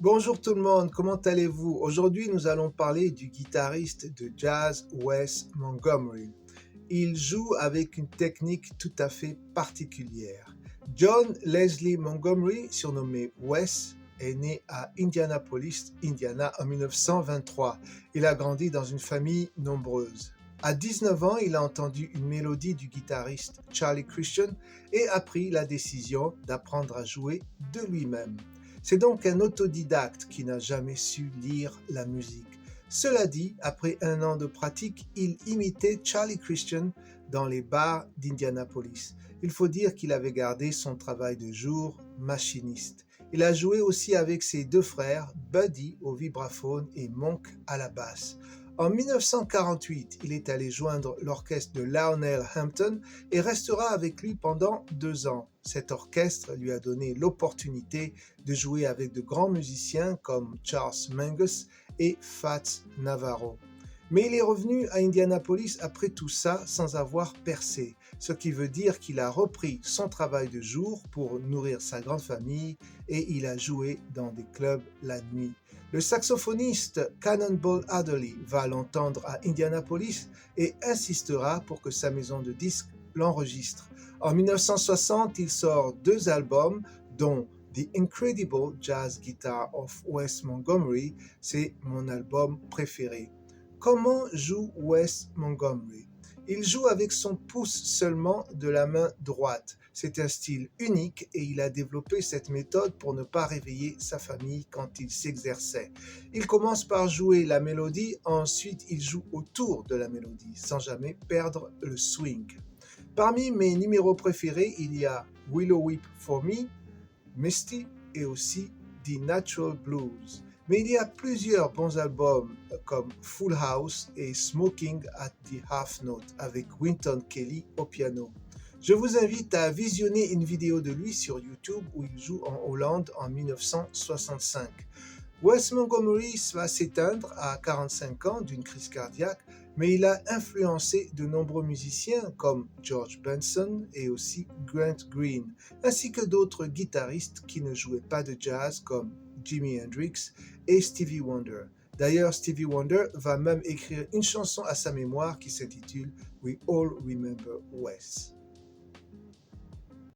Bonjour tout le monde, comment allez-vous? Aujourd'hui, nous allons parler du guitariste de jazz Wes Montgomery. Il joue avec une technique tout à fait particulière. John Leslie Montgomery, surnommé Wes, est né à Indianapolis, Indiana en 1923. Il a grandi dans une famille nombreuse. À 19 ans, il a entendu une mélodie du guitariste Charlie Christian et a pris la décision d'apprendre à jouer de lui-même. C'est donc un autodidacte qui n'a jamais su lire la musique. Cela dit, après un an de pratique, il imitait Charlie Christian dans les bars d'Indianapolis. Il faut dire qu'il avait gardé son travail de jour, machiniste. Il a joué aussi avec ses deux frères, Buddy au vibraphone et Monk à la basse. En 1948, il est allé joindre l'orchestre de Lionel Hampton et restera avec lui pendant 2 ans. Cet orchestre lui a donné l'opportunité de jouer avec de grands musiciens comme Charles Mingus et Fats Navarro. Mais il est revenu à Indianapolis après tout ça sans avoir percé, ce qui veut dire qu'il a repris son travail de jour pour nourrir sa grande famille et il a joué dans des clubs la nuit. Le saxophoniste Cannonball Adderley va l'entendre à Indianapolis et insistera pour que sa maison de disques l'enregistre. En 1960, il sort 2 albums, dont The Incredible Jazz Guitar of Wes Montgomery, c'est mon album préféré. Comment joue Wes Montgomery? Il joue avec son pouce seulement de la main droite. C'est un style unique et il a développé cette méthode pour ne pas réveiller sa famille quand il s'exerçait. Il commence par jouer la mélodie, ensuite il joue autour de la mélodie, sans jamais perdre le swing. Parmi mes numéros préférés, il y a Willow Weep for Me, Misty et aussi The Natural Blues. Mais il y a plusieurs bons albums comme Full House et Smoking at the Half Note avec Wynton Kelly au piano. Je vous invite à visionner une vidéo de lui sur YouTube où il joue en Hollande en 1965. Wes Montgomery va s'éteindre à 45 ans d'une crise cardiaque, mais il a influencé de nombreux musiciens comme George Benson et aussi Grant Green, ainsi que d'autres guitaristes qui ne jouaient pas de jazz comme Jimi Hendrix et Stevie Wonder. D'ailleurs, Stevie Wonder va même écrire une chanson à sa mémoire qui s'intitule We All Remember Wes.